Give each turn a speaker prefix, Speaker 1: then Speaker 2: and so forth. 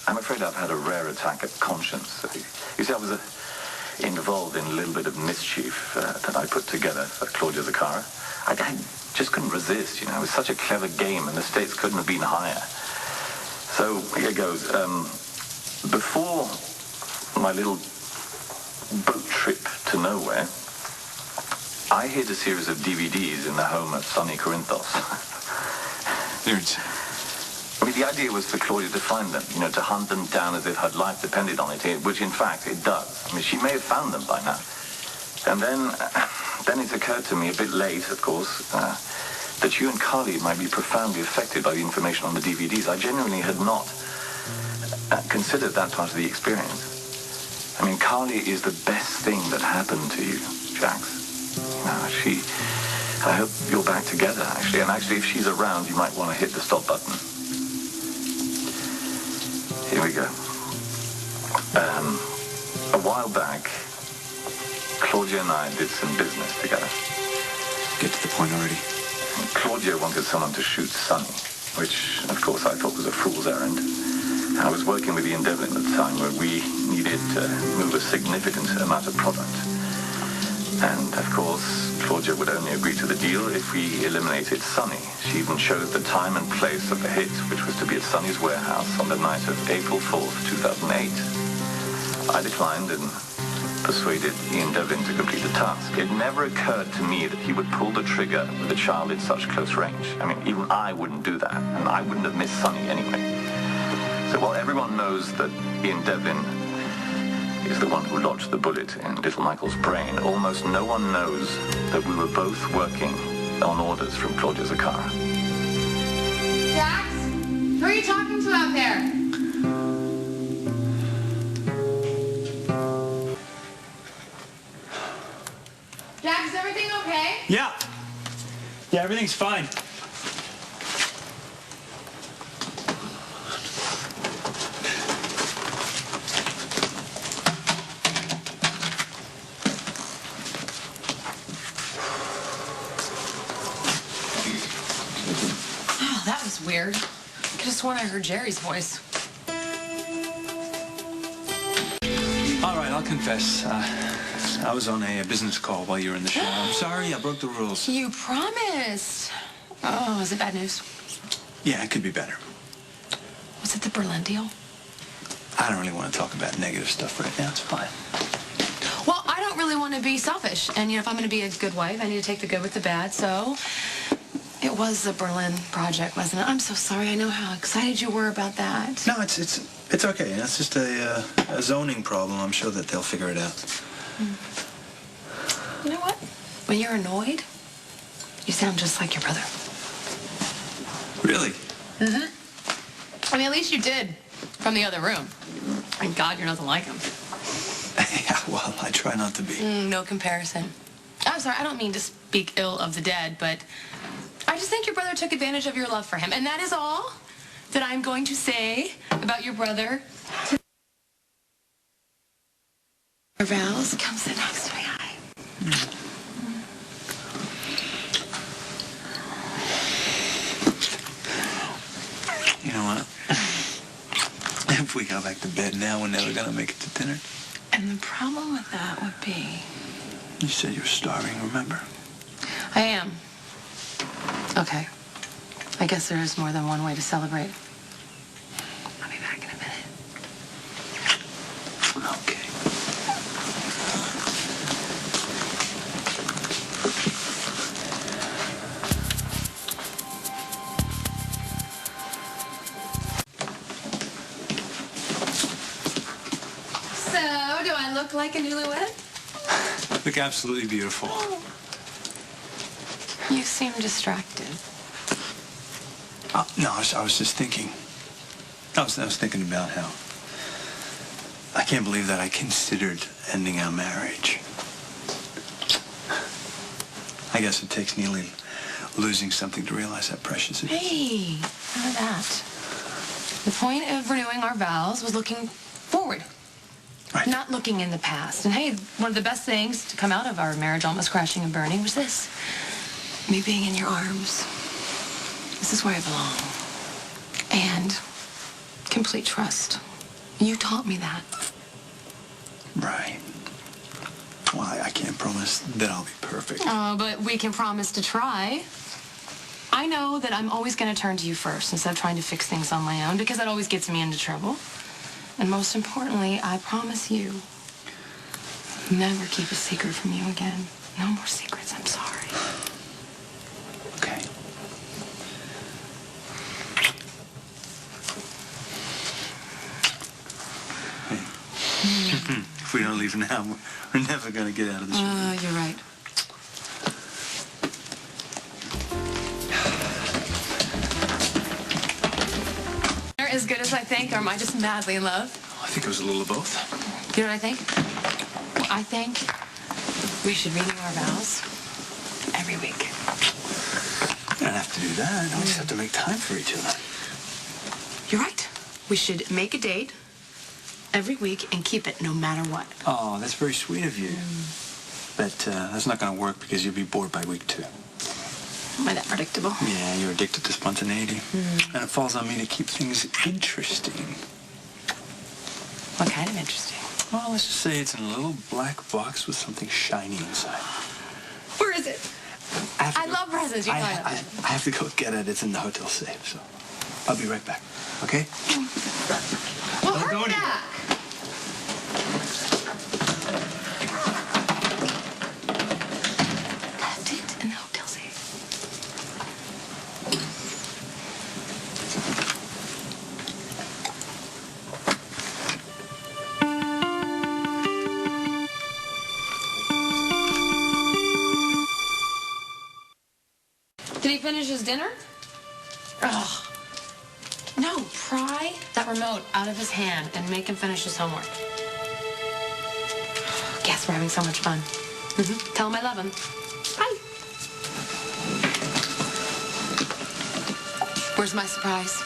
Speaker 1: I'm afraid I've had a rare attack of conscience. You see, I was involved in a little bit of mischief that I put together for Claudia Zaccara. I just couldn't resist, you know. It was such a clever game, and the stakes couldn't have been higher. So here goes. Before my little boat trip to nowhere, I hid a series of DVDs in the home of Sonny Corinthos.
Speaker 2: Nerds.
Speaker 1: I mean, the idea was for Claudia to find them, you know, to hunt them down as if her life depended on it, which in fact it does. I mean, she may have found them by now. And then it occurred to me, a bit late, of course, that you and Carly might be profoundly affected by the information on the DVDs. I genuinely had not considered that part of the experience. I mean, Carly is the best thing that happened to you, Jax. You know, I hope you're back together, actually. And actually, if she's around, you might want to hit the stop button. Here we go. A while back, Claudia and I did some business together.
Speaker 2: Get to the point already.
Speaker 1: Claudia wanted someone to shoot Sonny, which, of course, I thought was a fool's errand. I was working with Ian Devlin at the time where we needed to move a significant amount of product. And, of course, Claudia would only agree to the deal if we eliminated Sonny. She even chose the time and place of the hit, which was to be at Sonny's warehouse on the night of April 4th, 2008. I declined and persuaded Ian Devlin to complete the task. It never occurred to me that he would pull the trigger with a child in such close range. I mean, even I wouldn't do that, and I wouldn't have missed Sonny anyway. So while everyone knows that Ian Devlin is the one who lodged the bullet in little Michael's brain, almost no one knows that we were both working on orders from Claudia Zaccara.
Speaker 3: Jax? Who are you talking to out there? Jax, is everything okay?
Speaker 4: Yeah, everything's fine.
Speaker 3: That was weird. I could have sworn I heard Jerry's voice.
Speaker 2: All right, I'll confess. I was on a business call while you were in the shower. I'm sorry, I broke the rules.
Speaker 3: You promised. Oh, is it bad news?
Speaker 2: Yeah, it could be better.
Speaker 3: Was it the Berlin deal?
Speaker 2: I don't really want to talk about negative stuff right now. It's fine.
Speaker 3: Well, I don't really want to be selfish. And, you know, if I'm going to be a good wife, I need to take the good with the bad. So it was the Berlin project, wasn't it? I'm so sorry. I know how excited you were about that.
Speaker 2: No, it's okay. It's just a zoning problem. I'm sure that they'll figure it out.
Speaker 3: You know what? When you're annoyed, you sound just like your brother.
Speaker 2: Really?
Speaker 3: Mm-hmm. I mean, at least you did from the other room. Thank God you're nothing like him.
Speaker 2: Yeah, well, I try not to be.
Speaker 3: No comparison. I'm sorry, I don't mean to speak ill of the dead, but I just think your brother took advantage of your love for him. And that is all that I'm going to say about your brother. Vals, come sit next to me. Hi.
Speaker 2: You know what? If we go back to bed now, we're never gonna make it to dinner.
Speaker 3: And the problem with that would be...
Speaker 2: You said you were starving, remember?
Speaker 3: I am. Okay. I guess there is more than one way to celebrate. I'll be back in a minute.
Speaker 2: Okay.
Speaker 3: So, do I look like a newlywed?
Speaker 2: Look absolutely beautiful.
Speaker 3: You seem distracted.
Speaker 2: No, I was just thinking. I was thinking about how I can't believe that I considered ending our marriage. I guess it takes nearly losing something to realize how precious it is.
Speaker 3: Hey, none of that. The point of renewing our vows was looking forward.
Speaker 2: Right.
Speaker 3: Not looking in the past. And hey, one of the best things to come out of our marriage almost crashing and burning was this. Me being in your arms. This is where I belong. And complete trust. You taught me that.
Speaker 2: Right. Well, I can't promise that I'll be perfect.
Speaker 3: Oh, but we can promise to try. I know that I'm always going to turn to you first instead of trying to fix things on my own because that always gets me into trouble. And most importantly, I promise you, never keep a secret from you again. No more secrets, I'm sorry.
Speaker 2: Okay. Hey. If we don't leave now, we're never going to get out of this room.
Speaker 3: You're right. As good as I think, or am I just madly in love?
Speaker 2: I think it was a little of both.
Speaker 3: You know what I think? I think we should renew our vows every week.
Speaker 2: We don't have to do that. We just have to make time for each other.
Speaker 3: You're right. We should make a date every week and keep it no matter what.
Speaker 2: Oh, that's very sweet of you. But that's not going to work because you'll be bored by week 2.
Speaker 3: Am I that predictable?
Speaker 2: Yeah, you're addicted to spontaneity. And it falls on me to keep things interesting.
Speaker 3: What kind of interesting?
Speaker 2: Well, let's just say it's in a little black box with something shiny inside.
Speaker 3: Where is it? I love presents. You know I love
Speaker 2: I have to go get it. It's in the hotel safe, so I'll be right back. Okay?
Speaker 3: Well,
Speaker 2: Don't go
Speaker 3: hurry
Speaker 2: anywhere.
Speaker 3: back. Left it in the hotel safe. Did he finish his dinner? Ugh. No, pry that remote out of his hand and make him finish his homework. Guess we're having so much fun. Tell him I love him. Bye. Where's my surprise?